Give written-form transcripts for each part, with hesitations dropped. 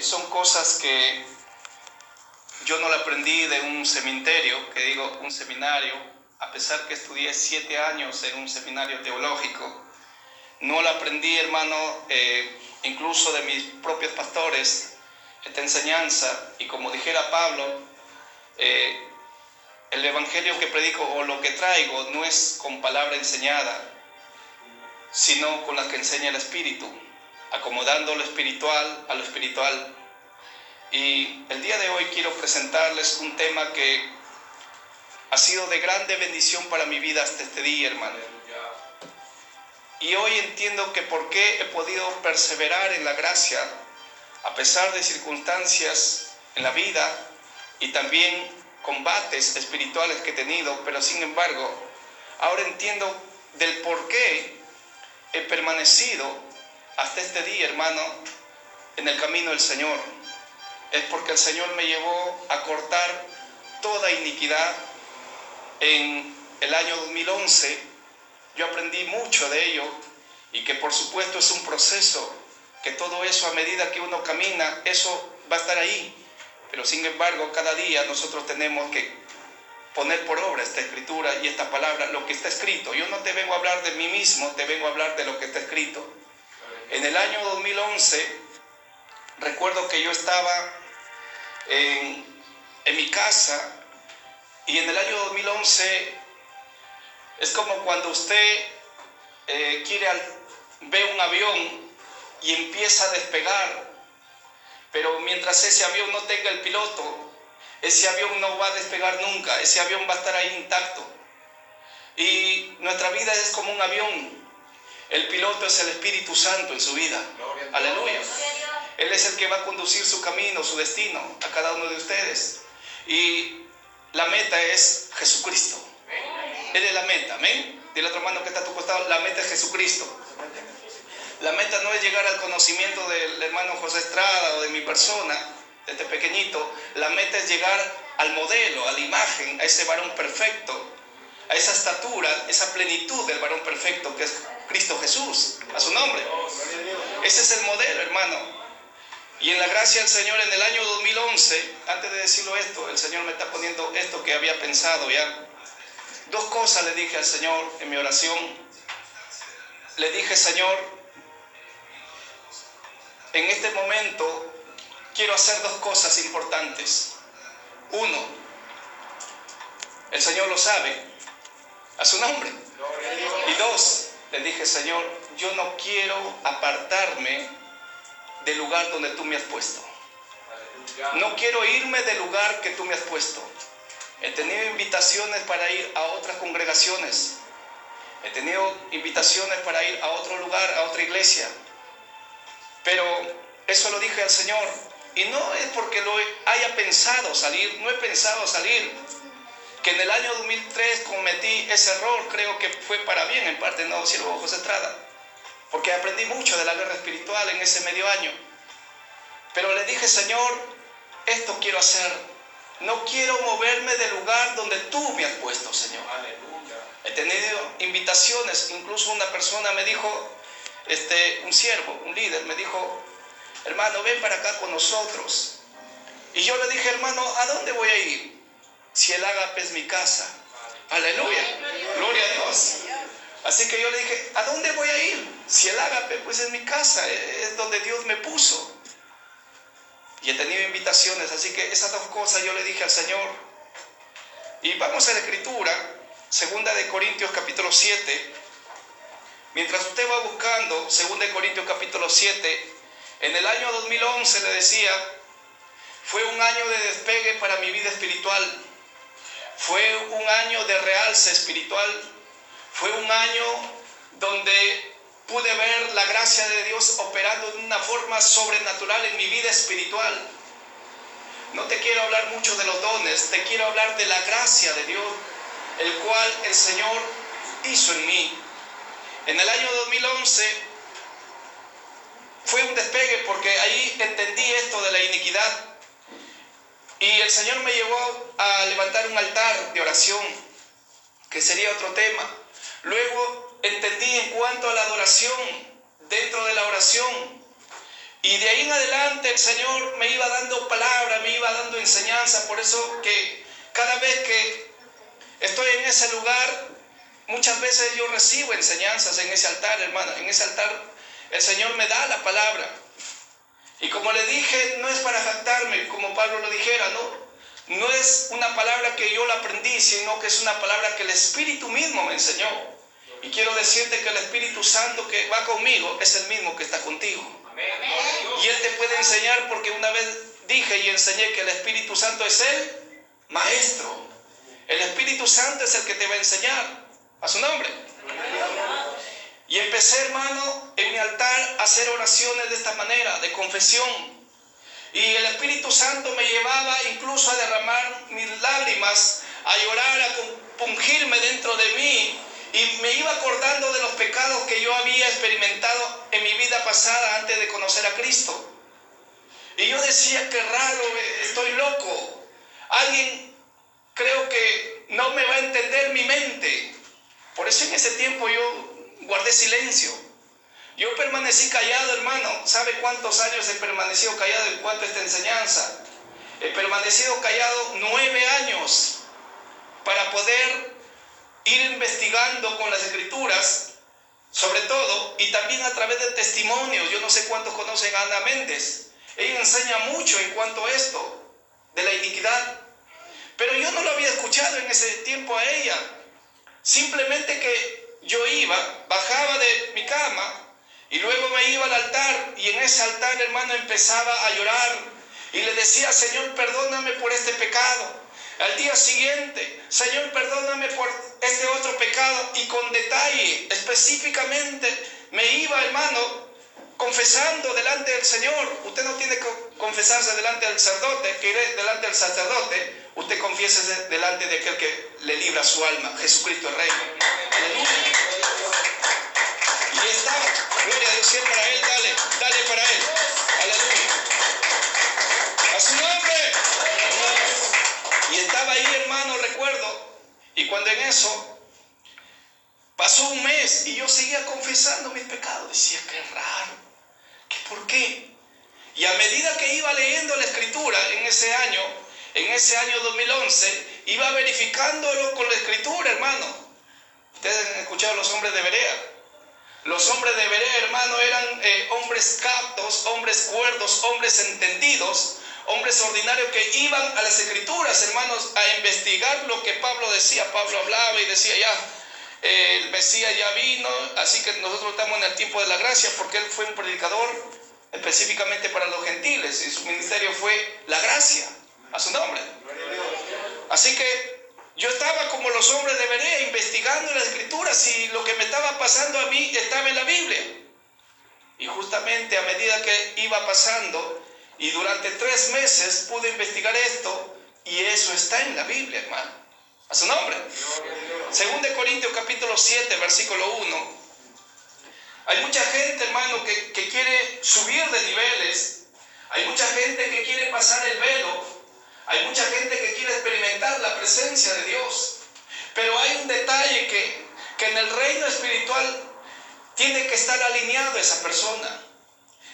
son cosas que yo no la aprendí de un seminario, un seminario, a pesar que estudié 7 años en un seminario teológico. No la aprendí, hermano, incluso de mis propios pastores, esta enseñanza. Y como dijera Pablo, el evangelio que predico o lo que traigo no es con palabra enseñada, sino con la que enseña el Espíritu, acomodando lo espiritual a lo espiritual. Y el día de hoy quiero presentarles un tema que ha sido de grande bendición para mi vida hasta este día, hermano. Y hoy entiendo que por qué he podido perseverar en la gracia, a pesar de circunstancias en la vida y también combates espirituales que he tenido, pero sin embargo, ahora entiendo del por qué he permanecido hasta este día, hermano, en el camino del Señor. Es porque el Señor me llevó a cortar toda iniquidad. En el año 2011 yo aprendí mucho de ello, y que por supuesto es un proceso, que todo eso a medida que uno camina, eso va a estar ahí. Pero sin embargo, cada día nosotros tenemos que poner por obra esta escritura y esta palabra, lo que está escrito. Yo no te vengo a hablar de mí mismo, te vengo a hablar de lo que está escrito. En el año 2011, recuerdo que yo estaba en mi casa, y en el año 2011 es como cuando usted ve un avión y empieza a despegar, pero mientras ese avión no tenga el piloto, ese avión no va a despegar nunca, ese avión va a estar ahí intacto. Y nuestra vida es como un avión. El piloto es el Espíritu Santo en su vida. Aleluya. Él es el que va a conducir su camino, su destino a cada uno de ustedes. Y la meta es Jesucristo. Él es la meta, amén. Dile a otro hermano que está a tu costado, la meta es Jesucristo. La meta no es llegar al conocimiento del hermano José Estrada o de mi persona, de este pequeñito. La meta es llegar al modelo, a la imagen, a ese varón perfecto, a esa estatura, esa plenitud del varón perfecto que es Cristo Jesús, a su nombre. Ese es el modelo, hermano. Y en la gracia del Señor, en el año 2011, antes de decirlo esto, el Señor me está poniendo esto que había pensado ya. 2 cosas le dije al Señor en mi oración. Le dije: Señor, en este momento quiero hacer 2 cosas importantes. 1, el Señor lo sabe, a su nombre. Y 2, le dije: Señor, yo no quiero apartarme del lugar donde tú me has puesto. No quiero irme del lugar que tú me has puesto. He tenido invitaciones para ir a otras congregaciones. He tenido invitaciones para ir a otro lugar, a otra iglesia. Pero eso lo dije al Señor. Y no es porque lo haya pensado salir. No he pensado salir. Que en el año 2003 cometí ese error. Creo que fue para bien en parte, no, siervo José Estrada. Porque aprendí mucho de la guerra espiritual en ese medio año. Pero le dije: Señor, esto quiero hacer. No quiero moverme del lugar donde tú me has puesto, Señor. Aleluya. He tenido invitaciones. Incluso una persona me dijo, un siervo, un líder, me dijo: hermano, ven para acá con nosotros. Y yo le dije: hermano, ¿a dónde voy a ir? Si el ágape es mi casa. Aleluya. Gloria a Dios. Así que yo le dije: ¿a dónde voy a ir? Si el ágape pues es mi casa, es donde Dios me puso. Y he tenido invitaciones, así que esas 2 cosas yo le dije al Señor. Y vamos a la escritura, 2 Corintios capítulo 7. Mientras usted va buscando 2 Corintios capítulo 7, en el año 2011 le decía, fue un año de despegue para mi vida espiritual. Fue un año de realce espiritual. Fue un año donde pude ver la gracia de Dios operando de una forma sobrenatural en mi vida espiritual. No te quiero hablar mucho de los dones, te quiero hablar de la gracia de Dios, el cual el Señor hizo en mí. En el año 2011 fue un despegue porque ahí entendí esto de la iniquidad. Y el Señor me llevó a levantar un altar de oración, que sería otro tema. Luego entendí en cuanto a la adoración, dentro de la oración, Y de ahí en adelante el Señor me iba dando palabra, me iba dando enseñanza. Por eso que cada vez que estoy en ese lugar, muchas veces yo recibo enseñanzas en ese altar, hermano. En ese altar el Señor me da la palabra. Y como le dije, no es para jactarme, como Pablo lo dijera, ¿no? No es una palabra que yo la aprendí, sino que es una palabra que el Espíritu mismo me enseñó. Y quiero decirte que el Espíritu Santo que va conmigo es el mismo que está contigo. Y Él te puede enseñar, porque una vez dije y enseñé que el Espíritu Santo es el Maestro. El Espíritu Santo es el que te va a enseñar. A su nombre. Y empecé, hermano, en mi altar a hacer oraciones de esta manera, de confesión. Y el Espíritu Santo me llevaba incluso a derramar mis lágrimas, a llorar, a compungirme dentro de mí. Y me iba acordando de los pecados que yo había experimentado en mi vida pasada antes de conocer a Cristo. Y yo decía, qué raro, estoy loco. Alguien creo que no me va a entender mi mente. Por eso en ese tiempo yo guardé silencio. Yo permanecí callado, hermano. ¿Sabe cuántos años he permanecido callado en cuanto a esta enseñanza? He permanecido callado 9 años para poder ir investigando con las Escrituras, sobre todo, y también a través de testimonios. Yo no sé cuántos conocen a Ana Méndez. Ella enseña mucho en cuanto a esto, de la iniquidad. Pero yo no lo había escuchado en ese tiempo a ella. Simplemente que yo iba, bajaba de mi cama y luego me iba al altar, y en ese altar, hermano, empezaba a llorar y le decía, Señor, perdóname por este pecado. Al día siguiente, Señor, perdóname por este otro pecado, y con detalle, específicamente, me iba, hermano, confesando delante del Señor. Usted no tiene que confesarse delante del sacerdote, que iré delante del sacerdote. Usted confiésese delante de aquel que le libra su alma, Jesucristo el Rey. Aleluya. Y está, gloria a Dios, si es para Él, dale para Él. Aleluya. A su nombre. Y estaba ahí, hermano, recuerdo, y cuando en eso pasó un mes y yo seguía confesando mis pecados, decía, qué raro, ¿por qué? Y a medida que iba leyendo la Escritura en ese año 2011, iba verificándolo con la Escritura, hermano. Ustedes han escuchado los hombres de Berea. Los hombres de Berea, hermano, eran hombres captos, hombres cuerdos, hombres entendidos, hombres ordinarios que iban a las Escrituras, hermanos, a investigar lo que Pablo decía. Pablo hablaba y decía, ya, el Mesías ya vino, así que nosotros estamos en el tiempo de la gracia, porque él fue un predicador específicamente para los gentiles, y su ministerio fue la gracia, a su nombre. Así que yo estaba como los hombres de Berea, investigando las Escrituras, y lo que me estaba pasando a mí estaba en la Biblia. Y justamente a medida que iba pasando, y durante 3 meses pude investigar esto, y eso está en la Biblia, hermano. A su nombre. 2 Corintios capítulo 7, versículo 1. Hay mucha gente, hermano, que quiere subir de niveles. Hay mucha gente que quiere pasar el velo. Hay mucha gente que quiere experimentar la presencia de Dios. Pero hay un detalle que en el reino espiritual tiene que estar alineado esa persona.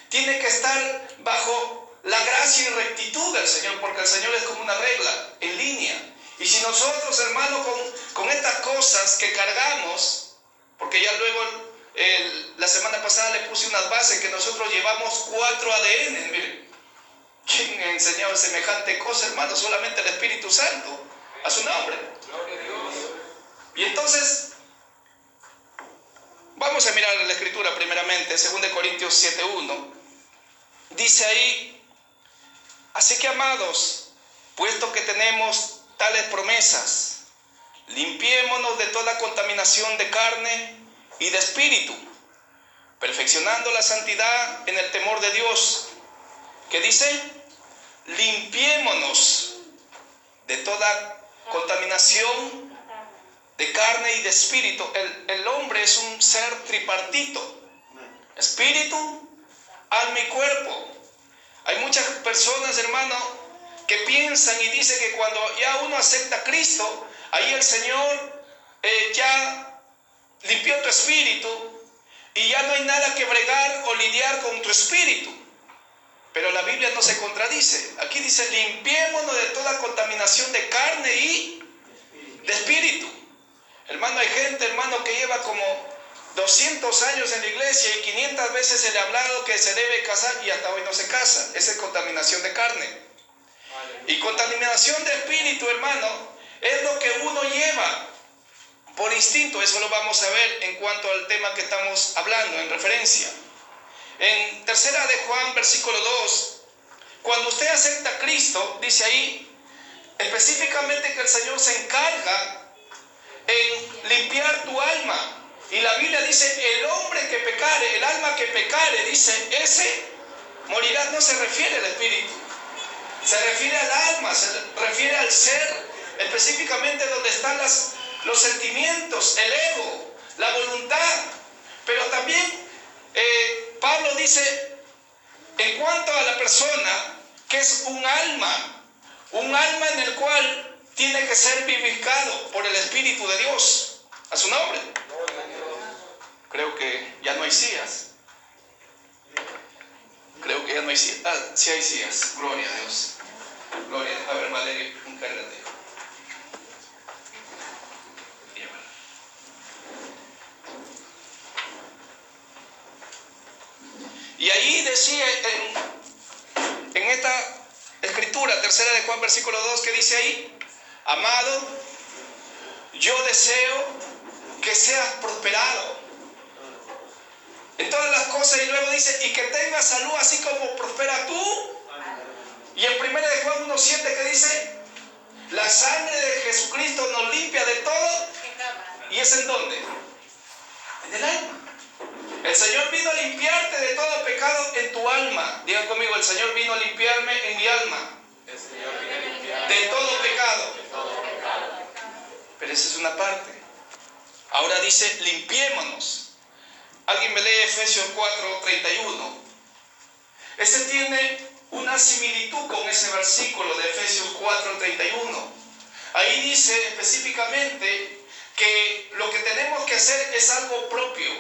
Tiene que estar bajo la gracia y rectitud del Señor, porque el Señor es como una regla en línea. Y si nosotros, hermano, con estas cosas que cargamos, porque ya luego la semana pasada le puse unas bases que nosotros llevamos 4 ADN. Miren, ¿quién ha enseñado semejante cosa, hermano? Solamente el Espíritu Santo, a su nombre. Y entonces, vamos a mirar la Escritura primeramente, 2 Corintios 7:1. Dice ahí, así que, amados, puesto que tenemos tales promesas, limpiémonos de toda contaminación de carne y de espíritu, perfeccionando la santidad en el temor de Dios. ¿Qué dice? Limpiémonos de toda contaminación de carne y de espíritu. El hombre es un ser tripartito: espíritu, alma y cuerpo. Hay muchas personas, hermano, que piensan y dicen que cuando ya uno acepta a Cristo, ahí el Señor ya limpió tu espíritu y ya no hay nada que bregar o lidiar con tu espíritu. la Biblia no se contradice. Aquí dice, limpiémonos de toda contaminación de carne y de espíritu. Hermano, hay gente, hermano, que lleva como 200 años en la iglesia y 500 veces se le ha hablado que se debe casar y hasta hoy no se casa. Esa es contaminación de carne. Y contaminación de espíritu, hermano, es lo que uno lleva por instinto. Eso lo vamos a ver en cuanto al tema que estamos hablando, en referencia. En 3 de Juan, versículo 2, cuando usted acepta a Cristo, dice ahí, específicamente que el Señor se encarga en limpiar tu alma. Y la Biblia dice, el hombre que pecare, el alma que pecare, dice, ese morirá. No se refiere al espíritu, se refiere al alma, se refiere al ser, específicamente donde están los sentimientos, el ego, la voluntad. Pero también Pablo dice, en cuanto a la persona, que es un alma en el cual tiene que ser vivificado por el Espíritu de Dios. A su nombre. Creo que ya no hay sillas. Creo que ya no hay sillas. Ah, sí hay sillas. Gloria a Dios. Gloria. A ver, Valeria, encárgate. Y ahí decía en esta escritura, 3 de Juan, versículo 2, que dice ahí, amado, yo deseo que seas prosperado en todas las cosas, y luego dice, y que tengas salud así como prospera tú. Y en 1 de Juan 1:7 que dice, la sangre de Jesucristo nos limpia de todo. ¿Y es en dónde? En el alma. El Señor vino a limpiarte de todo pecado en tu alma. Digan conmigo, el Señor vino a limpiarme en mi alma. El Señor vino a limpiarme de todo pecado. Pero esa es una parte. Ahora dice, limpiémonos. Alguien me lee Efesios 4:31. Ese tiene una similitud con ese versículo de Efesios 4:31. Ahí dice específicamente que lo que tenemos que hacer es algo propio,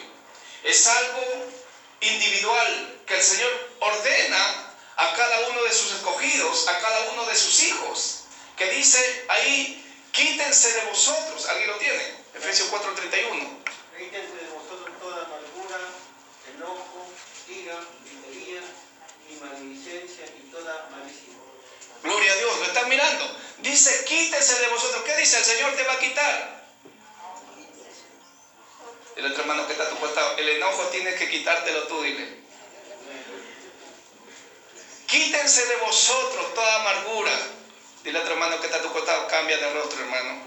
es algo individual, que el Señor ordena a cada uno de sus escogidos, a cada uno de sus hijos, que dice ahí, quítense de vosotros. ¿Alguien lo tiene? Efesios 4:31. Quítense de vosotros toda amargura, enojo, ira, gritería y maledicencia y toda malicia. Gloria a Dios, lo están mirando. Dice, quítese de vosotros. ¿Qué dice? El Señor te va a quitar. El otro hermano que está a tu costado, el enojo tienes que quitártelo tú, dile. Quítense de vosotros toda amargura. Dile al otro hermano que está a tu costado, cambia de rostro, hermano.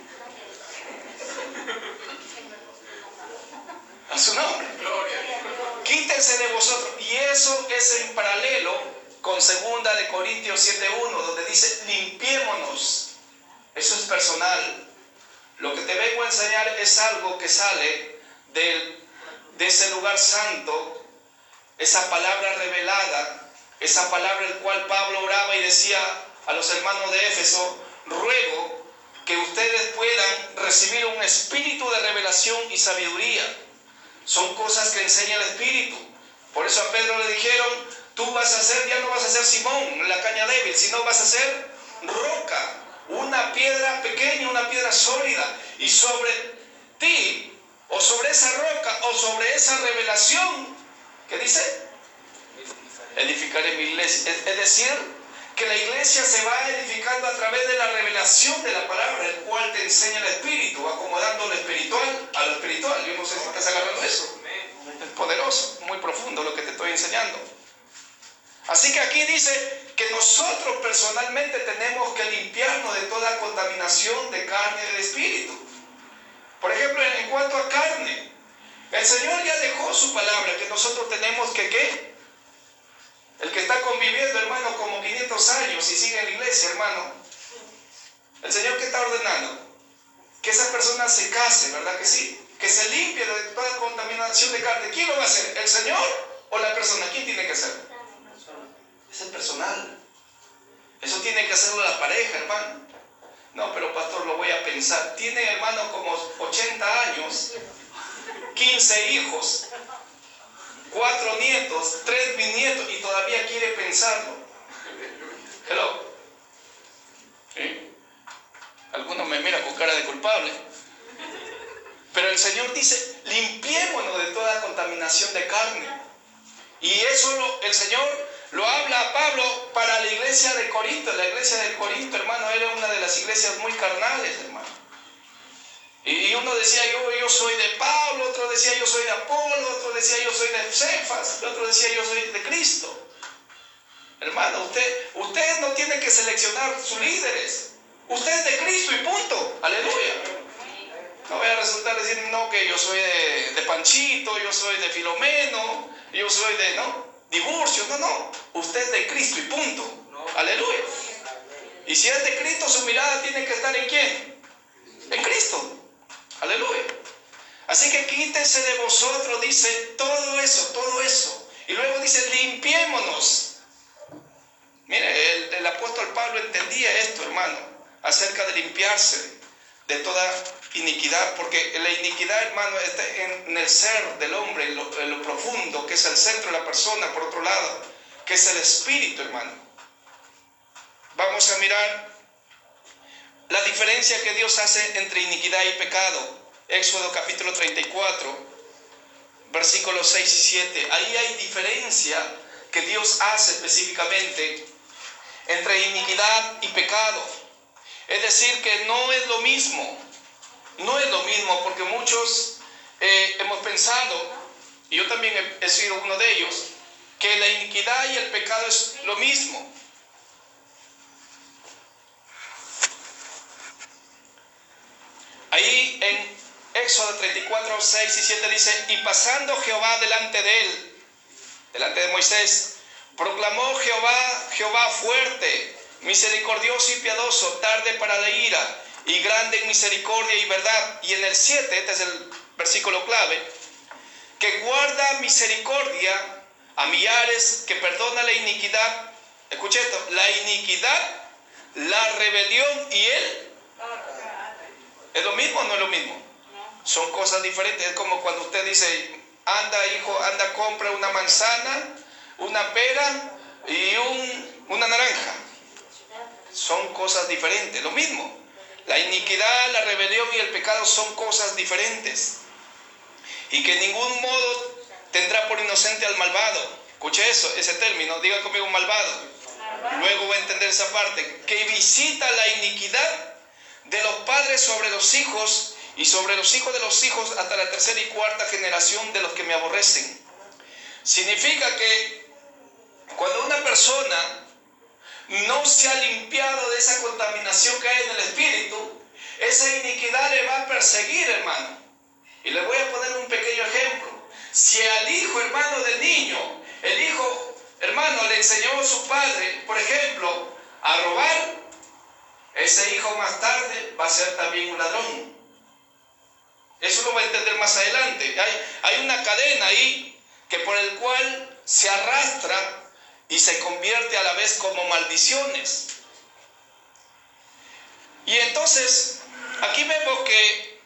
A su nombre. Quítense de vosotros. Y eso es en paralelo con 2 de Corintios 7:1, donde dice, limpiémonos. Eso es personal. Lo que te vengo a enseñar es algo que sale de ese lugar santo, esa palabra revelada, esa palabra el cual Pablo oraba y decía a los hermanos de Éfeso, ruego que ustedes puedan recibir un espíritu de revelación y sabiduría. Son cosas que enseña el Espíritu. Por eso a Pedro le dijeron, tú vas a ser, ya no vas a ser Simón, la caña débil, sino vas a ser roca, una piedra pequeña, una piedra sólida. Y sobre ti, o sobre esa roca, o sobre esa revelación, ¿qué dice? Edificaré mi iglesia. Es decir, que la iglesia se va edificando a través de la revelación de la palabra, el cual te enseña el Espíritu, acomodando lo espiritual a lo espiritual. Yo no sé si estás agarrando eso. Es poderoso, muy profundo lo que te estoy enseñando. Así que aquí dice que nosotros personalmente tenemos que limpiarnos de toda contaminación de carne y de espíritu. Por ejemplo, en cuanto a carne, el Señor ya dejó su palabra, que nosotros tenemos que ¿qué? El que está conviviendo, hermano, como 500 años y sigue en la iglesia, hermano, el Señor que está ordenando, que esa persona se case, ¿verdad que sí? Que se limpie de toda contaminación de carne. ¿Quién lo va a hacer? ¿El Señor o la persona? ¿Quién tiene que hacerlo? Es el personal. Eso tiene que hacerlo la pareja, hermano. No, pero pastor, lo voy a pensar. Tiene, hermano, como 80 años, 15 hijos, 4 nietos, 3 bisnietos y todavía quiere pensarlo. mira con cara de culpable. Pero el Señor dice, limpiémonos de toda contaminación de carne. Y eso el Señor lo habla a Pablo para la iglesia de Corinto. La iglesia de Corinto, hermano, era una de las iglesias muy carnales, hermano. Y uno decía, yo soy de Pablo, otro decía, yo soy de Apolo, otro decía, yo soy de Cefas, otro decía, yo soy de Cristo. Hermano, usted no tiene que seleccionar sus líderes. Usted es de Cristo y punto. Aleluya. No voy a resultar decir, no, que yo soy de Panchito, yo soy de Filomeno, yo soy de, Divorcio. No. Usted es de Cristo y punto. Aleluya. Y si es de Cristo, su mirada tiene que estar ¿en quién? En Cristo. Aleluya. Así que quítese de vosotros, dice, todo eso. Y luego dice, limpiémonos. Mire, el apóstol Pablo entendía esto, hermano, acerca de limpiarse de toda iniquidad, porque la iniquidad, hermano, está en el ser del hombre, en lo profundo, que es el centro de la persona, por otro lado, que es el espíritu, hermano. Vamos a mirar la diferencia que Dios hace entre iniquidad y pecado. Éxodo capítulo 34, versículos 6 y 7. Ahí hay diferencia que Dios hace específicamente entre iniquidad y pecado. Es decir, que no es lo mismo, porque muchos hemos pensado, y yo también he sido uno de ellos, que la iniquidad y el pecado es lo mismo. Ahí en Éxodo 34, 6 y 7 dice, y pasando Jehová delante de él, delante de Moisés, proclamó Jehová fuerte, misericordioso y piadoso, tarde para la ira, y grande en misericordia y verdad. Y en el 7, este es el versículo clave, que guarda misericordia a millares, que perdona la iniquidad. Escuche esto, la iniquidad, la rebelión y él. ¿Es lo mismo o no es lo mismo? Son cosas diferentes. Es como cuando usted dice, anda hijo, anda compra una manzana, una pera y una naranja. Son cosas diferentes. Lo mismo. La iniquidad, la rebelión y el pecado son cosas diferentes. Y que en ningún modo tendrá por inocente al malvado. Escuche eso, ese término, diga conmigo malvado. Luego voy a entender esa parte. Que visita la iniquidad de los padres sobre los hijos y sobre los hijos de los hijos hasta la tercera y cuarta generación de los que me aborrecen. Significa que cuando una persona no se ha limpiado de esa contaminación que hay en el espíritu, esa iniquidad le va a perseguir, hermano. Y le voy a poner un pequeño ejemplo. Si al hijo, hermano, del niño, el hijo, hermano, le enseñó a su padre, por ejemplo, a robar, ese hijo más tarde va a ser también un ladrón. Eso lo va a entender más adelante. Hay una cadena ahí que por el cual se arrastra y se convierte a la vez como maldiciones. Y entonces, aquí vemos que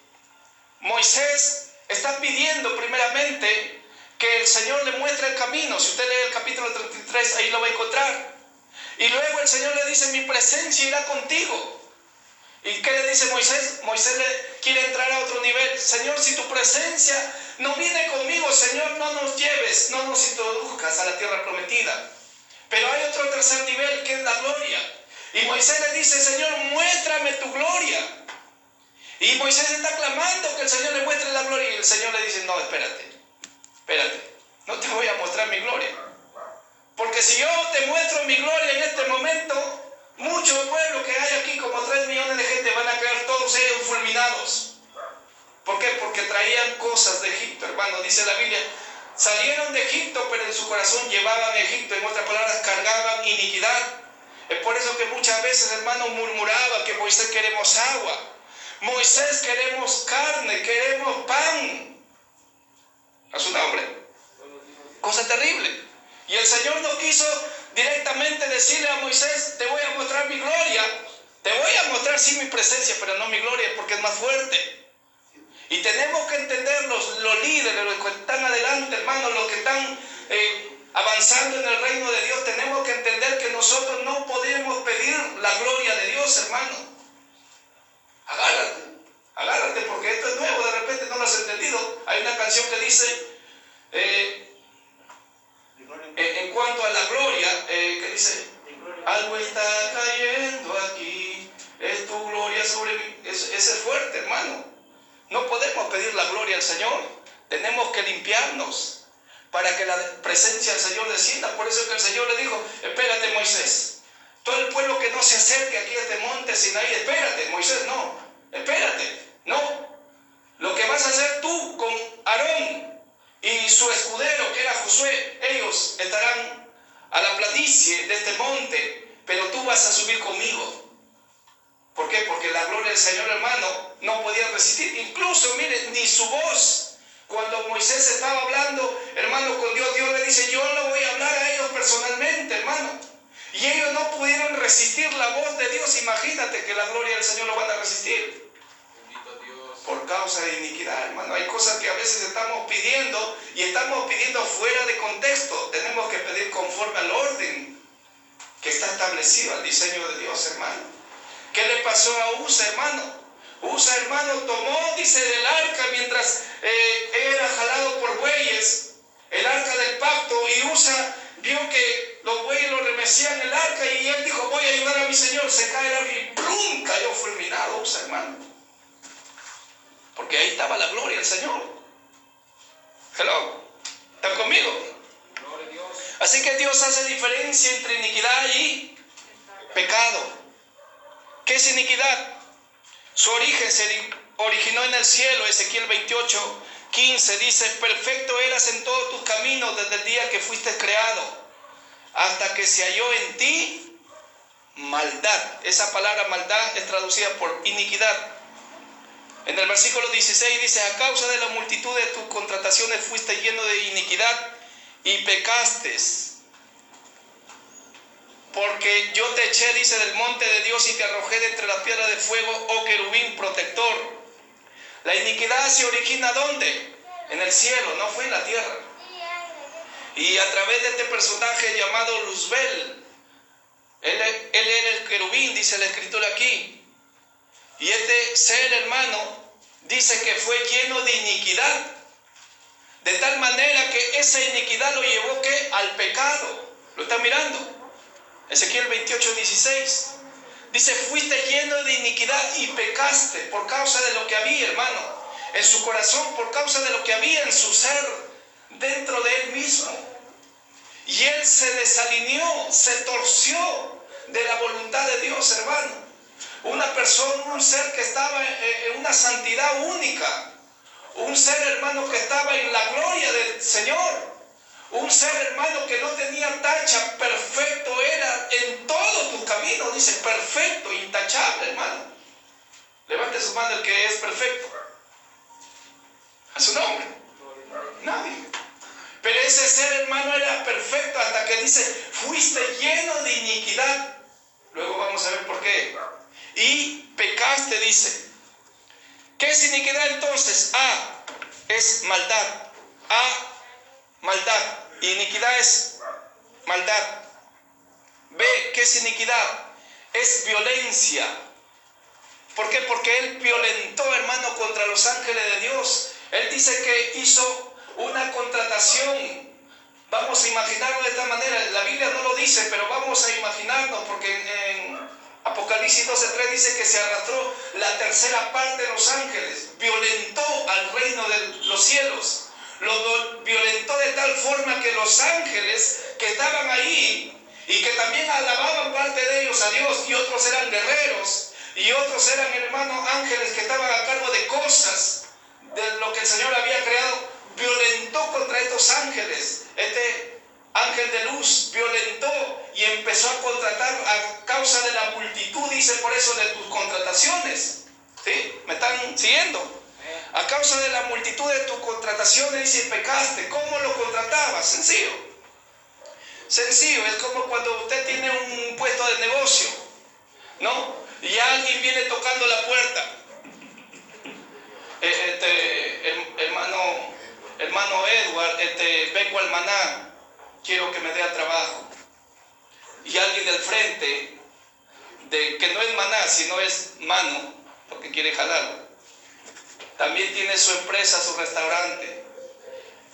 Moisés está pidiendo primeramente que el Señor le muestre el camino. Si usted lee el capítulo 33, ahí lo va a encontrar. Y luego el Señor le dice, mi presencia irá contigo. ¿Y qué le dice Moisés? Moisés le quiere entrar a otro nivel. Señor, si tu presencia no viene conmigo, Señor, no nos lleves, no nos introduzcas a la tierra prometida. Pero hay otro tercer nivel que es la gloria. Y Moisés le dice, Señor, muéstrame tu gloria. Y Moisés está clamando que el Señor le muestre la gloria. Y el Señor le dice, no, espérate, no te voy a mostrar mi gloria. Porque si yo te muestro mi gloria en este momento, muchos pueblos que hay aquí, como 3 millones de gente, van a quedar todos ellos fulminados. ¿Por qué? Porque traían cosas de Egipto, hermano. Dice la Biblia, salieron de Egipto, pero en su corazón llevaban Egipto. En otras palabras, cargaban iniquidad. Es por eso que muchas veces, hermano, murmuraba que Moisés queremos agua. Moisés queremos carne, queremos pan. A su nombre. Cosa terrible. Y el Señor no quiso directamente decirle a Moisés, te voy a mostrar mi gloria, te voy a mostrar sí mi presencia, pero no mi gloria, porque es más fuerte. Y tenemos que entender los líderes, los que están adelante, hermanos, los que están avanzando en el reino de Dios, tenemos que entender que nosotros no podemos pedir la gloria de Dios, hermano. Agarra dice, en cuanto a la gloria, que dice, algo está cayendo aquí, es tu gloria sobre mí. Ese es fuerte, hermano. No podemos pedir la gloria al Señor. Tenemos que limpiarnos para que la presencia del Señor descienda. Por eso es que el Señor le dijo, espérate, Moisés. Todo el pueblo que no se acerque aquí a este monte Sinaí, espérate, Moisés, no. Espérate, no. Lo que vas a hacer tú con Aarón y su escudero, que era Josué, ellos estarán a la planicie de este monte, pero tú vas a subir conmigo. ¿Por qué? Porque la gloria del Señor, hermano, no podía resistir. Incluso, miren, ni su voz. Cuando Moisés estaba hablando, hermano, con Dios, Dios le dice, yo no voy a hablar a ellos personalmente, hermano. Y ellos no pudieron resistir la voz de Dios. Imagínate que la gloria del Señor lo van a resistir. Bendito Dios. Por causa de iniquidad, hermano. Hay cosas que a veces estamos pidiendo y estamos pidiendo fuera de contexto. Tenemos que pedir conforme al orden que está establecido, al diseño de Dios, hermano. ¿Qué le pasó a Usa, hermano? Usa, hermano, tomó, dice, del arca mientras era jalado por bueyes, el arca del pacto, y Usa vio que los bueyes lo remecían el arca y él dijo, voy a ayudar a mi Señor. Se cae el arca y ¡plum! Cayó fulminado Usa, hermano. Porque ahí estaba la gloria del Señor. Hello, ¿están conmigo? Gloria a Dios. Así que Dios hace diferencia entre iniquidad y pecado. ¿Qué es iniquidad? Su origen se originó en el cielo. Ezequiel 28:15 dice, perfecto eras en todos tus caminos desde el día que fuiste creado, hasta que se halló en ti maldad. Esa palabra maldad es traducida por iniquidad. En el versículo 16 dice, a causa de la multitud de tus contrataciones fuiste lleno de iniquidad y pecaste. Porque yo te eché, dice, del monte de Dios y te arrojé de entre las piedras de fuego, oh querubín protector. La iniquidad se origina ¿dónde? En el cielo, no fue en la tierra. Y a través de este personaje llamado Luzbel, él era el querubín, dice la escritura aquí. Y este ser, hermano, dice que fue lleno de iniquidad. De tal manera que esa iniquidad lo llevó ¿qué? Al pecado. ¿Lo está mirando? Ezequiel 28:16 dice, fuiste lleno de iniquidad y pecaste por causa de lo que había, hermano, en su corazón, por causa de lo que había en su ser, dentro de él mismo. Y él se desalineó, se torció de la voluntad de Dios, hermano. Una persona, un ser que estaba en una santidad única, un ser, hermano, que estaba en la gloria del Señor. Un ser, hermano, que no tenía tacha, perfecto era en todos tus caminos, dice, perfecto, intachable, hermano. Levante su mano el que es perfecto. A su nombre. Nadie. Pero ese ser, hermano, era perfecto hasta que dice, fuiste lleno de iniquidad. Luego vamos a ver por qué. Y pecaste, dice. ¿Qué es iniquidad entonces? A, es maldad. A, maldad. Iniquidad es maldad. B, ¿qué es iniquidad? Es violencia. ¿Por qué? Porque él violentó, hermano, contra los ángeles de Dios. Él dice que hizo una contratación. Vamos a imaginarlo de esta manera. La Biblia no lo dice, pero vamos a imaginarnos, porque en Apocalipsis 12:3 dice que se arrastró la tercera parte de los ángeles. Violentó al reino de los cielos. Lo violentó de tal forma que los ángeles que estaban ahí y que también alababan parte de ellos a Dios, y otros eran guerreros, y otros eran, hermanos, ángeles que estaban a cargo de cosas de lo que el Señor había creado, violentó contra estos ángeles. Este ángel de luz violentó y empezó a contratar a causa de la multitud, dice, por eso de tus contrataciones. ¿Sí? ¿Me están siguiendo? A causa de la multitud de tus contrataciones, dice, pecaste. ¿Cómo lo contratabas? Sencillo. Sencillo, es como cuando usted tiene un puesto de negocio, ¿no? Y alguien viene tocando la puerta. Hermano Edward, vengo al Maná, quiero que me dé trabajo. Y alguien del frente, que no es Maná, sino es mano, porque quiere jalarlo, también tiene su empresa, su restaurante.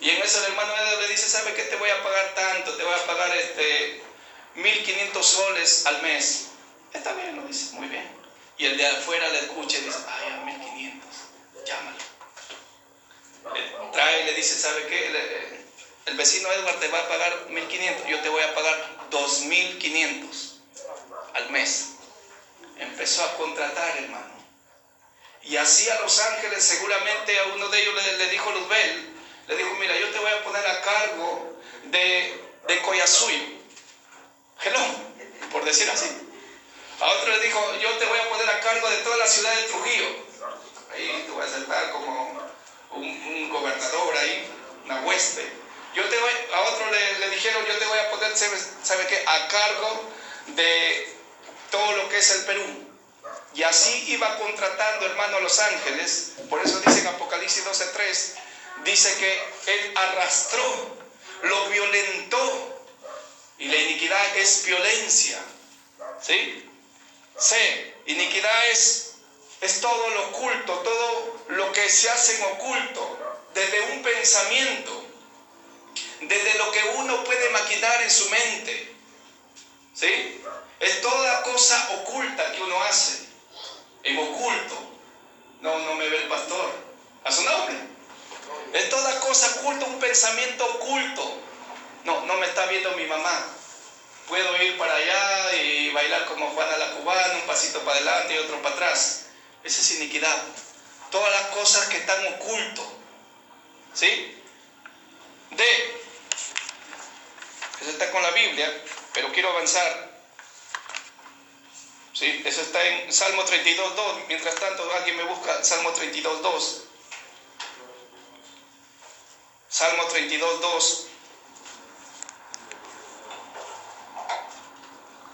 Y en eso el hermano Edward le dice, ¿sabe qué? Te voy a pagar tanto, te voy a pagar 1.500 soles al mes. Está bien, lo dice, muy bien. Y el de afuera le escucha y dice, ay, a 1.500, llámalo. Trae y le dice, ¿sabe qué? El vecino Edward te va a pagar 1.500, yo te voy a pagar 2.500 al mes. Empezó a contratar, hermano. Y así a los ángeles, seguramente a uno de ellos le dijo Luzbel, le dijo, mira, yo te voy a poner a cargo de Collasuyo, Gelón, por decir así. A otro le dijo, yo te voy a poner a cargo de toda la ciudad de Trujillo. Ahí te voy a sentar como un gobernador ahí, una hueste. A otro le dijeron, yo te voy a poner, ¿sabe qué? A cargo de todo lo que es el Perú. Y así iba contratando, hermano, a los ángeles. Por eso dice en Apocalipsis 12:3, dice que él arrastró, lo violentó. Y la iniquidad es violencia. ¿Sí? C. Iniquidad es todo lo oculto, todo lo que se hace en oculto, desde un pensamiento, desde lo que uno puede maquinar en su mente. ¿Sí? Es toda cosa oculta que uno hace, en oculto. No me ve el pastor. ¿A su nombre? Es toda cosa oculta, un pensamiento oculto. No me está viendo mi mamá. Puedo ir para allá y bailar como Juana la Cubana, un pasito para adelante y otro para atrás. Esa es iniquidad. Todas las cosas que están ocultas. ¿Sí? D. Eso está con la Biblia, pero quiero avanzar. ¿Sí? Eso está en Salmo 32:2. Mientras tanto, alguien me busca Salmo 32:2. Salmo 32:2.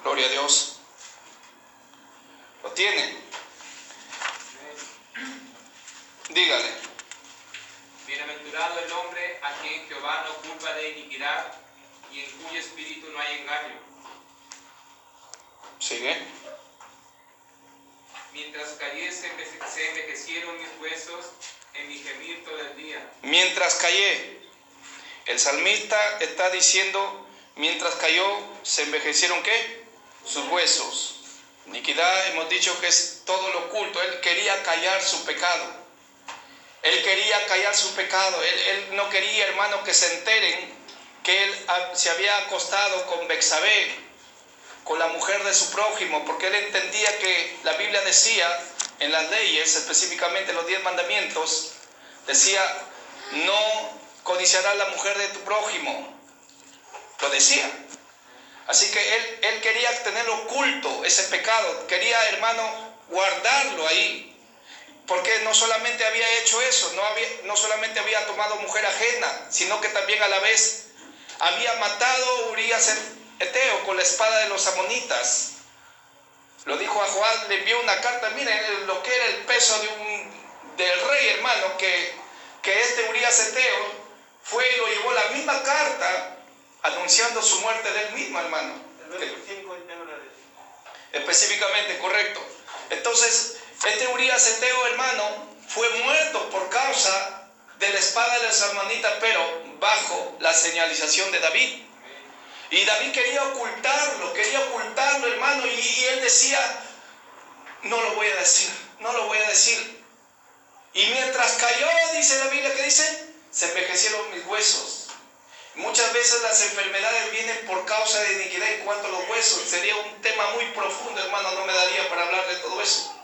Gloria a Dios. ¿Lo tiene? Dígale. Bienaventurado el hombre a quien Jehová no culpa de iniquidad y en cuyo espíritu no hay engaño. Sigue. Mientras callé se envejecieron mis huesos en mi gemir todo el día. Mientras callé. El salmista está diciendo, mientras cayó, se envejecieron ¿qué? Sus huesos. Iniquidad, hemos dicho que es todo lo oculto. Él quería callar su pecado. Él quería callar su pecado. Él no quería, hermano, que se enteren que él se había acostado con Betsabé, con la mujer de su prójimo, porque él entendía que la Biblia decía, en las leyes, específicamente los 10 mandamientos, decía, no codiciarás la mujer de tu prójimo. Lo decía. Así que él quería tenerlo oculto, ese pecado. Quería, hermano, guardarlo ahí. Porque no solamente había hecho eso, no solamente había tomado mujer ajena, sino que también a la vez había matado a Urías Eteo con la espada de los amonitas. Lo dijo a Joab, le envió una carta, miren lo que era el peso del rey, hermano, que este Urías Eteo fue y lo llevó la misma carta anunciando su muerte de él mismo, hermano. El verso 5 específicamente, correcto. Entonces, este Urías Eteo, hermano, fue muerto por causa de la espada de los amonitas, pero bajo la señalización de David. Y David quería ocultarlo, hermano, y él decía, no lo voy a decir. Y mientras cayó, dice la Biblia, ¿qué dice? Se envejecieron mis huesos. Muchas veces las enfermedades vienen por causa de iniquidad en cuanto a los huesos. Sería un tema muy profundo, hermano, no me daría para hablar de todo eso.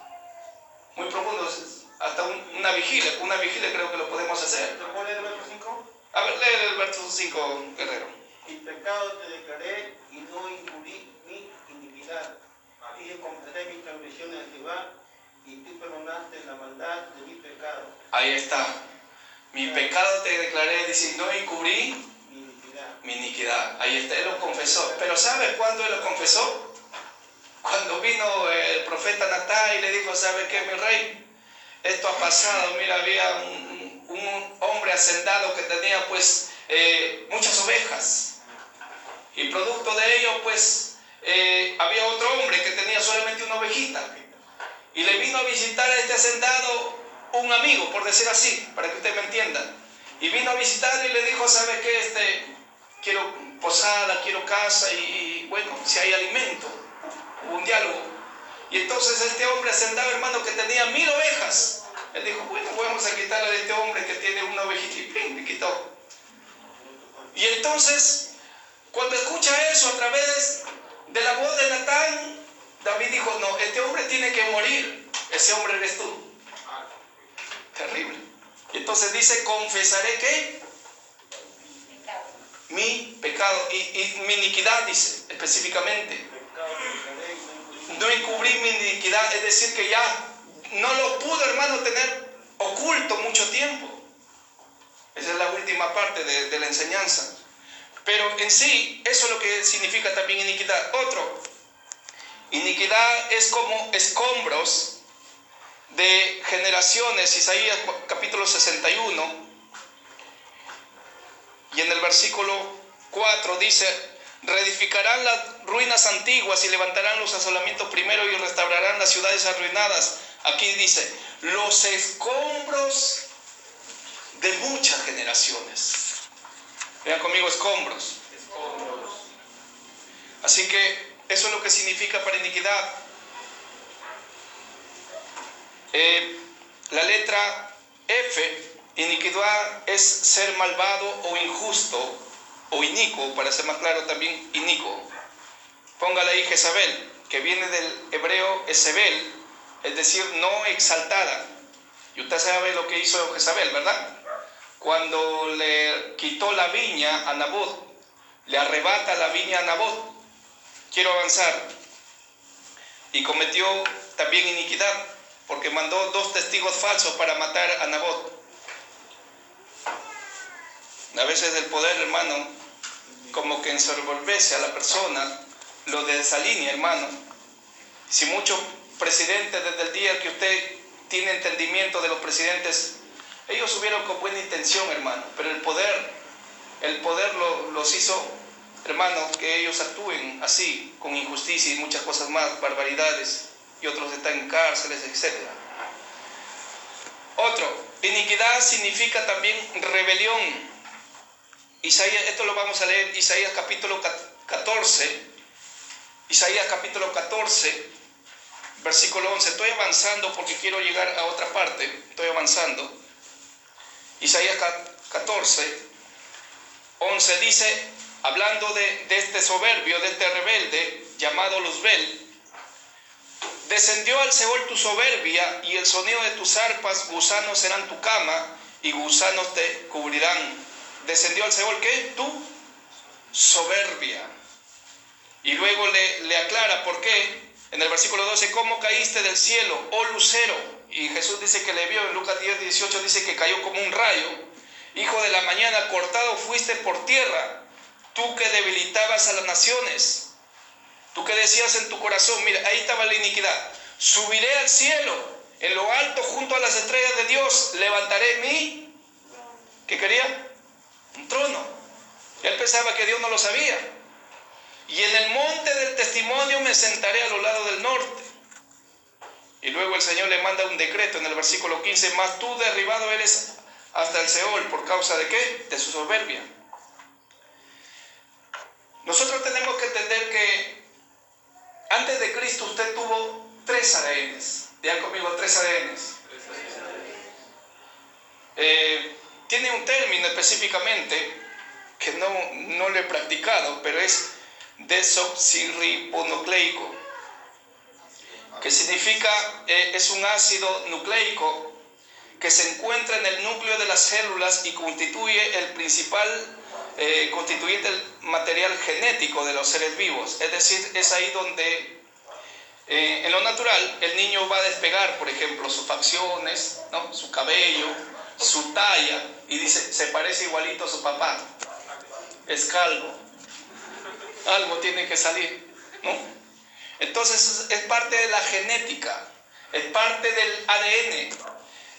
Muy profundo, hasta una vigilia creo que lo podemos hacer. ¿Te puedo leer el verso 5? A ver, lee el verso 5, Guerrero. Mi pecado te declaré y no encubrí mi iniquidad. Dije, confesé mis transgresiones a Jehová y tú perdonaste la maldad de mi pecado. Ahí está. Mi pecado te declaré, dice, no encubrí mi iniquidad. Ahí está, él lo confesó. Pero ¿sabes cuándo él lo confesó? Cuando vino el profeta Natán y le dijo, ¿sabe qué, mi rey? Esto ha pasado. Mira, había un hombre hacendado que tenía pues muchas ovejas. Y producto de ello pues había otro hombre que tenía solamente una ovejita. Y le vino a visitar a este hacendado un amigo, por decir así, para que usted me entienda. Y vino a visitarle y le dijo, ¿sabe qué? Quiero posada, quiero casa y bueno, si hay alimento. Hubo un diálogo. Y entonces este hombre hacendado, hermano, que tenía 1000 ovejas. Él dijo, bueno, vamos a quitarle a este hombre que tiene una ovejita, y ¡pim!, le quitó. Y entonces, cuando escucha eso a través de la voz de Natán, David dijo, no, este hombre tiene que morir. Ese hombre eres tú. Terrible. Y entonces dice, confesaré ¿qué? Mi pecado y mi iniquidad, dice específicamente. No encubrí mi iniquidad, es decir que ya no lo pudo, hermano, tener oculto mucho tiempo. Esa es la última parte de la enseñanza. Pero en sí, eso es lo que significa también iniquidad. Otro, iniquidad es como escombros de generaciones. Isaías capítulo 61. Y en el versículo 4 dice, reedificarán las ruinas antiguas y levantarán los asolamientos primero y restaurarán las ciudades arruinadas. Aquí dice, los escombros de muchas generaciones. Vean conmigo, escombros. Así que eso es lo que significa para iniquidad. La letra F, iniquidad es ser malvado o injusto o inicuo, para ser más claro también inicuo. Póngale ahí Jezabel, que viene del hebreo Ezebel, es decir, no exaltada. Y usted sabe lo que hizo Jezabel, ¿verdad? Cuando le quitó la viña a Nabot, le arrebata la viña a Nabot. Quiero avanzar. Y cometió también iniquidad, porque mandó 2 testigos falsos para matar a Nabot. A veces el poder, hermano, como que ensoberbece a la persona, lo desalinea, hermano. Si muchos presidentes, desde el día que usted tiene entendimiento de los presidentes, ellos subieron con buena intención, hermano, pero el poder los hizo, hermano, que ellos actúen así, con injusticia y muchas cosas más, barbaridades, y otros están en cárceles, etc. Otro, iniquidad significa también rebelión. Isaías, esto lo vamos a leer, Isaías capítulo 14, Isaías capítulo 14, versículo 11. Estoy avanzando porque quiero llegar a otra parte, estoy avanzando. Isaías 14, 11 dice, hablando de este soberbio, de este rebelde, llamado Luzbel, descendió al Seol tu soberbia, y el sonido de tus arpas, gusanos serán tu cama, y gusanos te cubrirán. Descendió al Seol, ¿qué? Tu soberbia. Y luego le aclara por qué. En el versículo 12, ¿cómo caíste del cielo, oh lucero? Y Jesús dice que le vio. En Lucas 10, 18 dice que cayó como un rayo. Hijo de la mañana, cortado fuiste por tierra, tú que debilitabas a las naciones. Tú que decías en tu corazón, mira, ahí estaba la iniquidad. Subiré al cielo, en lo alto junto a las estrellas de Dios, levantaré mi... ¿Qué quería? Un trono. Él pensaba que Dios no lo sabía. Y en el monte del testimonio me sentaré a los lados del norte. Y luego el Señor le manda un decreto en el versículo 15, mas tú derribado eres hasta el Seol, ¿por causa de qué? De su soberbia. Nosotros tenemos que entender que antes de Cristo usted tuvo 3 ADNs. Digan conmigo, 3 ADNs. Tiene un término específicamente que no lo he practicado, pero es desoxirribonucleico, que significa, es un ácido nucleico que se encuentra en el núcleo de las células y constituye el principal constituyente del material genético de los seres vivos. Es decir, es ahí donde en lo natural el niño va a despegar, por ejemplo, sus facciones, ¿no? Su cabello, su talla, y dice, se parece igualito a su papá, es calvo, algo tiene que salir, ¿no? Entonces es parte de la genética, es parte del ADN,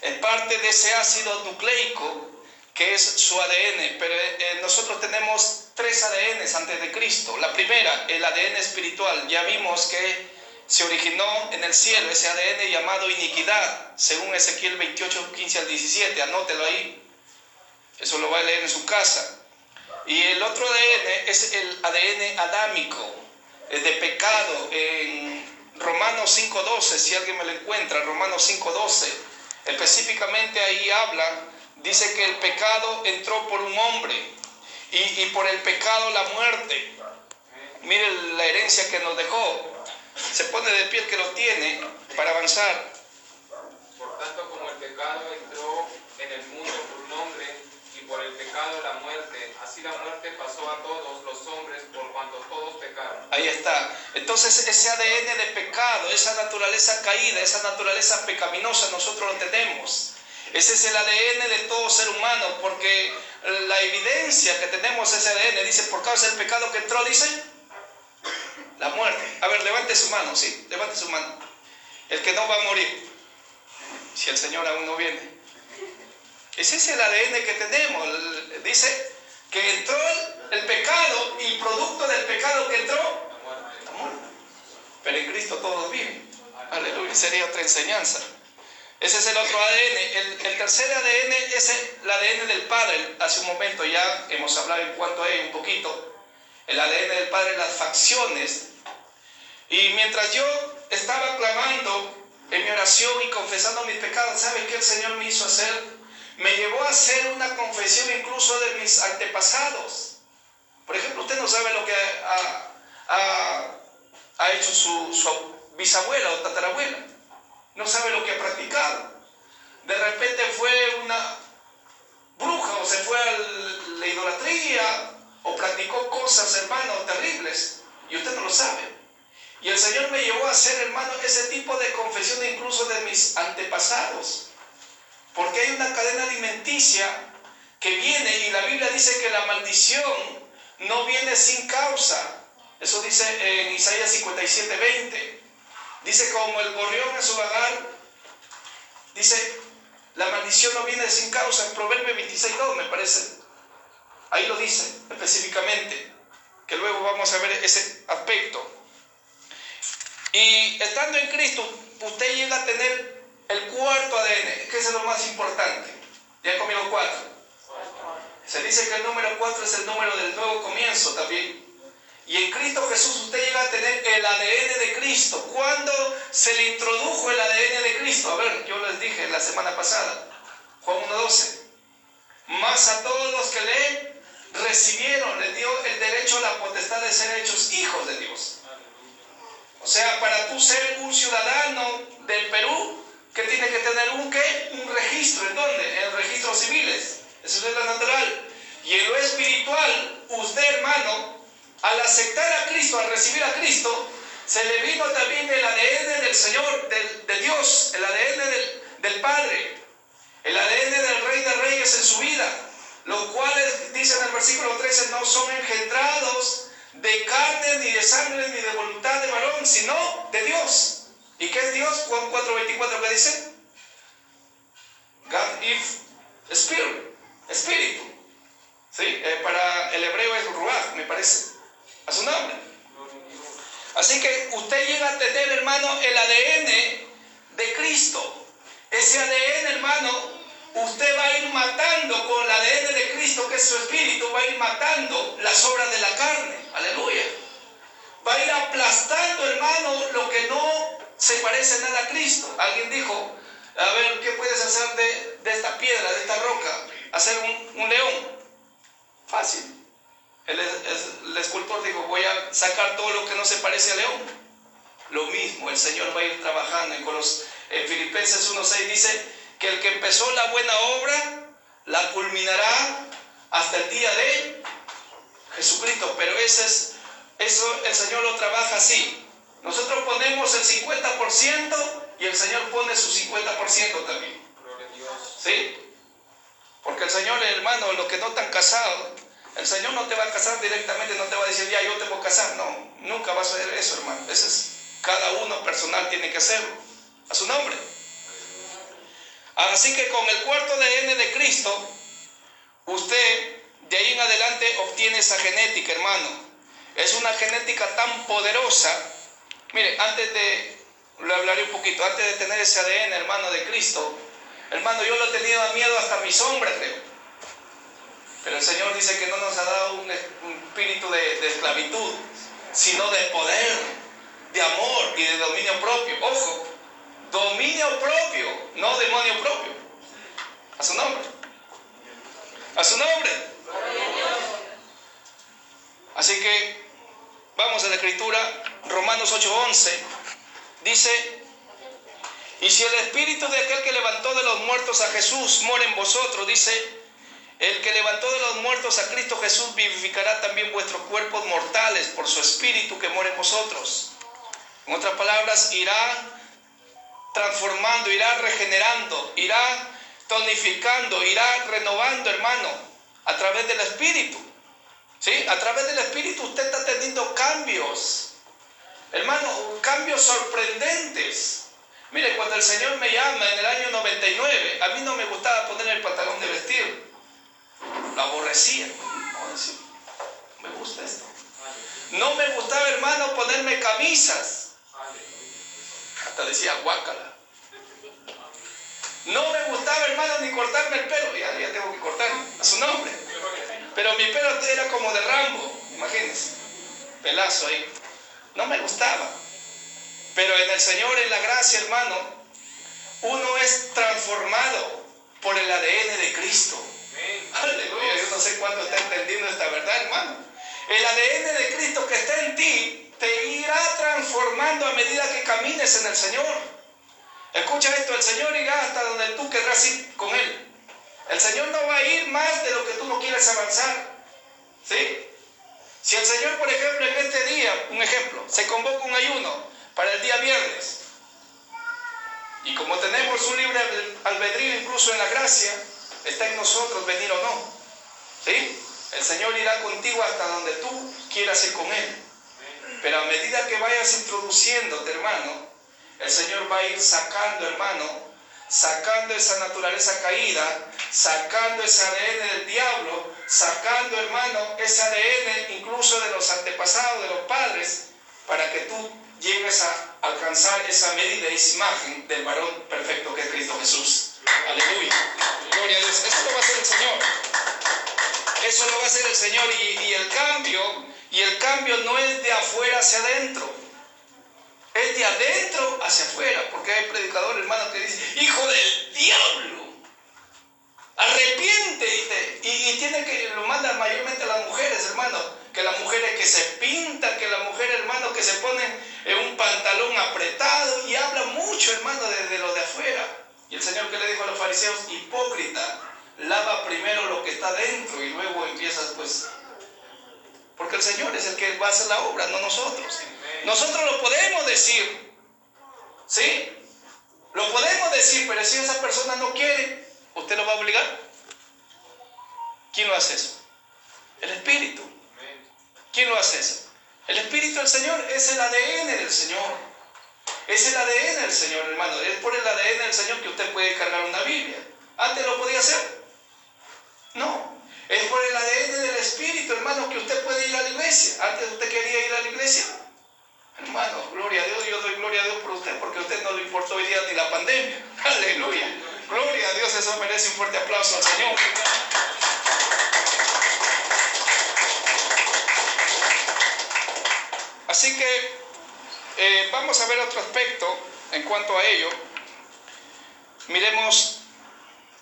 es parte de ese ácido nucleico que es su ADN. Pero nosotros tenemos 3 ADNs antes de Cristo. La primera, el ADN espiritual. Ya vimos que se originó en el cielo ese ADN llamado iniquidad, según Ezequiel 28, 15 al 17, anótelo ahí. Eso lo va a leer en su casa. Y el otro ADN es el ADN adámico, de pecado. En Romanos 5:12, si alguien me lo encuentra, Romanos 5:12, específicamente ahí habla, dice que el pecado entró por un hombre y por el pecado la muerte. Miren la herencia que nos dejó. Se pone de pie el que lo tiene para avanzar. Por tanto, como el pecado entró en el mundo por un hombre, y por el pecado la muerte, así la muerte pasó a todos los hombres por cuanto todos pecaron. Ahí está. Entonces ese ADN de pecado, esa naturaleza caída, esa naturaleza pecaminosa, nosotros lo tenemos. Ese es el ADN de todo ser humano, porque la evidencia que tenemos ese ADN dice, por causa del pecado que entró, dice, la muerte. A ver, levante su mano, sí, levante su mano. El que no va a morir, si el Señor aún no viene. Ese es el ADN que tenemos. Dice que entró el pecado y producto del pecado que entró, la muerte. Pero en Cristo todos viven. Aleluya, sería otra enseñanza. Ese es el otro ADN. El tercer ADN es el ADN del Padre. Hace un momento ya hemos hablado en cuanto a ello un poquito. El ADN del Padre, las facciones. Y mientras yo estaba clamando en mi oración y confesando mis pecados, ¿sabe qué el Señor me hizo hacer? Me llevó a hacer una confesión incluso de mis antepasados. Por ejemplo, usted no sabe lo que ha hecho su bisabuela o tatarabuela. No sabe lo que ha practicado. De repente fue una bruja o se fue a la idolatría o practicó cosas, hermano, terribles. Y usted no lo sabe. Y el Señor me llevó a hacer, hermano, ese tipo de confesión incluso de mis antepasados. Porque hay una cadena alimenticia que viene y la Biblia dice que la maldición no viene sin causa. Eso dice en Isaías 57:20. Dice, como el gorrión en su vagar, dice, la maldición no viene sin causa. En Proverbios 26:2 me parece. Ahí lo dice específicamente, que luego vamos a ver ese aspecto. Y estando en Cristo, usted llega a tener el cuarto ADN, que es lo más importante. Ya conmigo 4. Se dice que el número 4 es el número del nuevo comienzo también. Y en Cristo Jesús usted llega a tener el ADN de Cristo. ¿Cuándo se le introdujo el ADN de Cristo? A ver, yo les dije la semana pasada, Juan 1:12. Mas a todos los que le recibieron, les dio el derecho a la potestad de ser hechos hijos de Dios. O sea, para tú ser un ciudadano del Perú, ¿qué tiene que tener un qué? Un registro. ¿En dónde? En registros civiles. Eso es lo natural. Y en lo espiritual, usted, hermano, al aceptar a Cristo, al recibir a Cristo, se le vino también el ADN del Señor, de Dios, el ADN del Padre, el ADN del Rey de Reyes en su vida, los cuales, dice en el versículo 13, no son engendrados de carne, ni de sangre, ni de voluntad de varón, sino de Dios. ¿Y qué es Dios? Juan 4:24, ¿qué dice? God is Spirit, Espíritu. ¿Sí? Para el hebreo es Ruach, me parece, a su nombre. Así que usted llega a tener, hermano, el ADN de Cristo. Ese ADN, hermano, usted va a ir matando con el ADN de Cristo, que es su espíritu, va a ir matando las obras de la carne. Aleluya. Va a ir aplastando, hermano, lo que no se parece nada a Cristo. Alguien dijo, a ver, ¿qué puedes hacer de esta piedra, de esta roca? Hacer un león. Fácil. El escultor dijo, voy a sacar todo lo que no se parece a león. Lo mismo, el Señor va a ir trabajando. En Filipenses 1:6 dice que el que empezó la buena obra la culminará hasta el día de Jesucristo. Pero eso el Señor lo trabaja así. Nosotros ponemos el 50% y el Señor pone su 50% también. ¿Sí? Porque el Señor, hermano, los que no están casados, el Señor no te va a casar directamente, no te va a decir, ya yo te voy a casar. No, nunca va a hacer eso, hermano. Cada uno personal tiene que hacerlo, a su nombre. Así que con el cuarto ADN de Cristo, usted de ahí en adelante obtiene esa genética, hermano. Es una genética tan poderosa. Mire, le hablaré un poquito, antes de tener ese ADN, hermano, de Cristo, hermano, yo lo he tenido miedo hasta a mi sombra, creo. Pero el Señor dice que no nos ha dado un espíritu de esclavitud, sino de poder, de amor y de dominio propio. Ojo, dominio propio, no demonio propio. A su nombre. A su nombre. Así que vamos a la escritura, Romanos 8:11. Dice: y si el espíritu de aquel que levantó de los muertos a Jesús mora en vosotros, dice, el que levantó de los muertos a Cristo Jesús vivificará también vuestros cuerpos mortales por su espíritu que mora en vosotros. En otras palabras, irá transformando, irá regenerando, irá tonificando, irá renovando, hermano, a través del espíritu. ¿Sí? A través del espíritu usted está teniendo cambios, hermano, cambios sorprendentes. Mire, cuando el Señor me llama en el año 99, a mí no me gustaba poner el pantalón de vestir. Lo aborrecía. No, decía, me gusta esto. No me gustaba, hermano, ponerme camisas. Hasta decía guácala. No me gustaba, hermano, ni cortarme el pelo. Ya tengo que cortarme, a su nombre. Pero mi pelo era como de Rambo, imagínense. Pelazo ahí. No me gustaba. Pero en el Señor, en la gracia, hermano, uno es transformado por el ADN de Cristo. Aleluya, yo no sé cuánto está entendiendo esta verdad, hermano. El ADN de Cristo que está en ti te irá transformando a medida que camines en el Señor. Escucha esto, el Señor irá hasta donde tú querrás ir con Él. El Señor no va a ir más de lo que tú no quieres avanzar. ¿Sí? Si el Señor, por ejemplo, en este día, un ejemplo, se convoca un ayuno para el día viernes, y como tenemos un libre albedrío incluso en la gracia, está en nosotros venir o no. ¿Sí? El Señor irá contigo hasta donde tú quieras ir con Él. Pero a medida que vayas introduciéndote, hermano, el Señor va a ir sacando, hermano, sacando esa naturaleza caída, sacando ese ADN del diablo, sacando, hermano, ese ADN incluso de los antepasados, de los padres, para que tú llegues a alcanzar esa medida, esa imagen del varón perfecto que es Cristo Jesús. Aleluya. Gloria a Dios. Eso lo va a hacer el Señor. Eso lo va a hacer el Señor. Y el cambio no es de afuera hacia adentro. Es de adentro hacia afuera. Porque hay predicadores, hermanos, que dicen, hijo del diablo, arrepiéntete. Y tiene que, lo mandan mayormente a las mujeres, hermano. Que las mujeres que se pintan, que las mujeres, hermano, que se ponen en un pantalón apretado y hablan mucho, hermano, desde lo de afuera. Y el Señor, que le dijo a los fariseos, hipócrita, lava primero lo que está dentro y luego empiezas, pues, porque el Señor es el que va a hacer la obra, no nosotros. Nosotros lo podemos decir, ¿sí? Lo podemos decir, pero si esa persona no quiere, ¿usted lo va a obligar? ¿Quién lo hace eso? El Espíritu. ¿Quién lo hace eso? El Espíritu del Señor es el ADN del Señor. Es el ADN del Señor, hermano. Es por el ADN del Señor que usted puede cargar una Biblia. ¿Antes lo podía hacer? No. Es por el ADN del Espíritu, hermano, que usted puede ir a la iglesia. ¿Antes usted quería ir a la iglesia? Hermano, gloria a Dios. Yo doy gloria a Dios por usted, porque a usted no le importó hoy día ni la pandemia. Aleluya. Gloria a Dios. Eso merece un fuerte aplauso al Señor. Así que vamos a ver otro aspecto en cuanto a ello. Miremos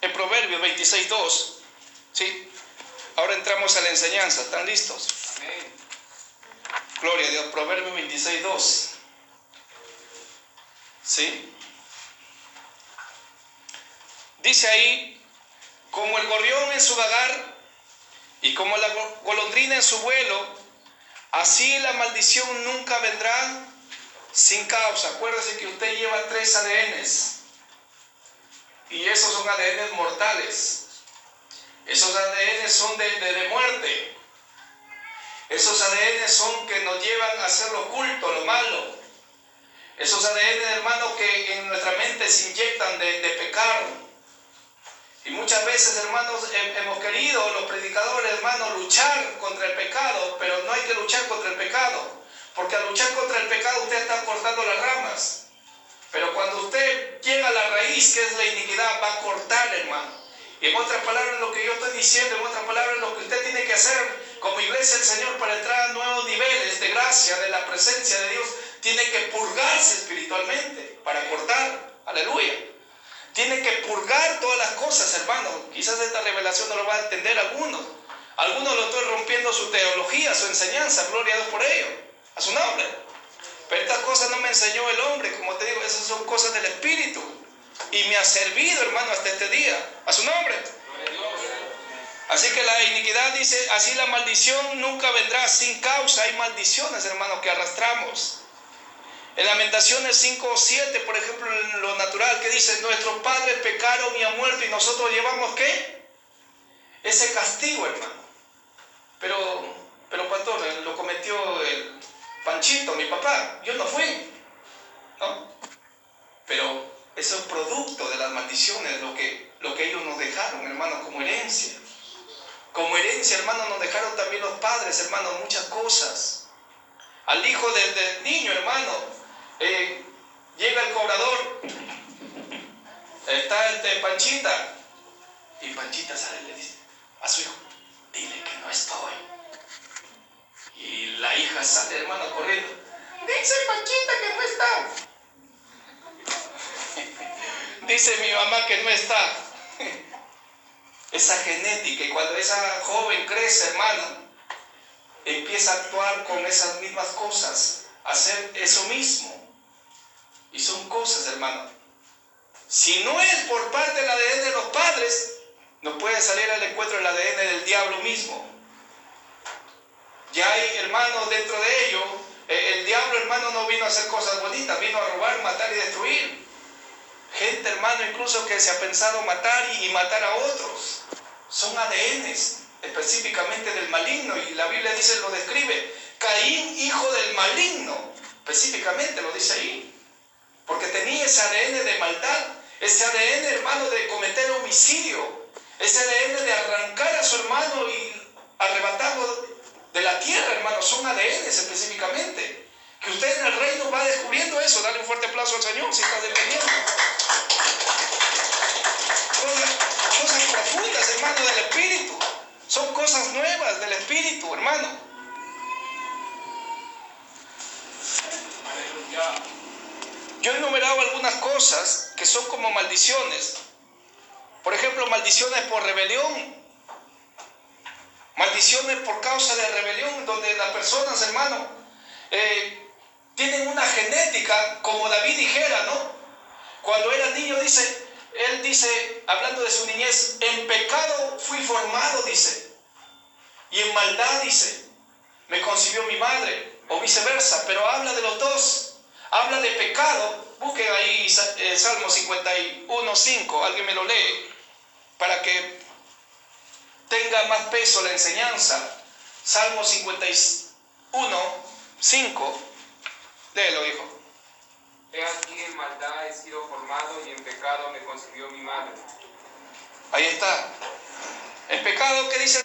en Proverbios 26:2. ¿Sí? Ahora entramos a la enseñanza. ¿Están listos? Amén. Gloria a Dios. Proverbios 26:2. ¿Sí? Dice ahí, como el gorrión en su vagar y como la golondrina en su vuelo, así la maldición nunca vendrá sin causa. Acuérdese que usted lleva 3 ADNs. Y esos son ADNs mortales. Esos ADNs son de muerte. Esos ADNs son que nos llevan a hacer lo oculto, lo malo. Esos ADN, hermano, que en nuestra mente se inyectan de pecado. Y muchas veces, hermanos, hemos querido, los predicadores, hermanos, luchar contra el pecado, pero no hay que luchar contra el pecado, porque al luchar contra el pecado usted está cortando las ramas. Pero cuando usted llega a la raíz, que es la iniquidad, va a cortar, hermano. Y en otras palabras, lo que yo estoy diciendo, en otras palabras, lo que usted tiene que hacer como iglesia del Señor para entrar a nuevos niveles de gracia, de la presencia de Dios, tiene que purgarse espiritualmente para cortar. Aleluya. Tiene que purgar todas las cosas, hermano. Quizás esta revelación no lo va a entender algunos. Algunos lo estoy rompiendo su teología, su enseñanza. Gloria a Dios por ello. A su nombre. Pero estas cosas no me enseñó el hombre. Como te digo, esas son cosas del Espíritu. Y me ha servido, hermano, hasta este día. A su nombre. Así que la iniquidad dice, así la maldición nunca vendrá sin causa. Hay maldiciones, hermano, que arrastramos. En Lamentaciones 5:7, por ejemplo, en lo natural, que dice, nuestros padres pecaron y han muerto y nosotros llevamos, ¿qué? Ese castigo, hermano. Pero pastor, lo cometió el Panchito, mi papá. Yo no fui, ¿no? Pero eso es producto de las maldiciones, lo que ellos nos dejaron, hermano, como herencia. Como herencia, hermano, nos dejaron también los padres, hermano, muchas cosas. Al hijo del niño, hermano, llega el cobrador, está Panchita, y Panchita sale y le dice a su hijo, dile que no estoy. Y la hija sale, hermano, corriendo, dice Panchita que no está. Dice mi mamá que no está. Esa genética, y cuando esa joven crece, hermano, empieza a actuar con esas mismas cosas, a hacer eso mismo. Y son cosas, hermano. Si no es por parte del ADN de los padres, no puede salir al encuentro del ADN del diablo mismo. Ya hay, hermano, dentro de ello, el diablo, hermano, no vino a hacer cosas bonitas, vino a robar, matar y destruir. Gente, hermano, incluso que se ha pensado matar y matar a otros. Son ADNs, específicamente del maligno, y la Biblia dice, lo describe, Caín, hijo del maligno, específicamente lo dice ahí. Porque tenía ese ADN de maldad, ese ADN, hermano, de cometer homicidio, ese ADN de arrancar a su hermano y arrebatarlo de la tierra, hermano. Son ADNs específicamente. Que usted en el reino va descubriendo eso. Dale un fuerte aplauso al Señor si está dependiendo. Cosas profundas, hermano, del Espíritu. Son cosas nuevas del Espíritu, hermano. Yo he enumerado algunas cosas que son como maldiciones. Por ejemplo, maldiciones por rebelión. Maldiciones por causa de rebelión, donde las personas, hermano, tienen una genética, como David dijera, ¿no? Cuando era niño, él dice, hablando de su niñez, en pecado fui formado, dice. Y en maldad, dice, me concibió mi madre, o viceversa, pero habla de los dos. Habla de pecado. Busquen ahí Salmo 51:5, alguien me lo lee, para que tenga más peso la enseñanza. Salmo 51:5, léelo, hijo. He aquí en maldad he sido formado y en pecado me concibió mi madre. Ahí está. En pecado, ¿qué dice?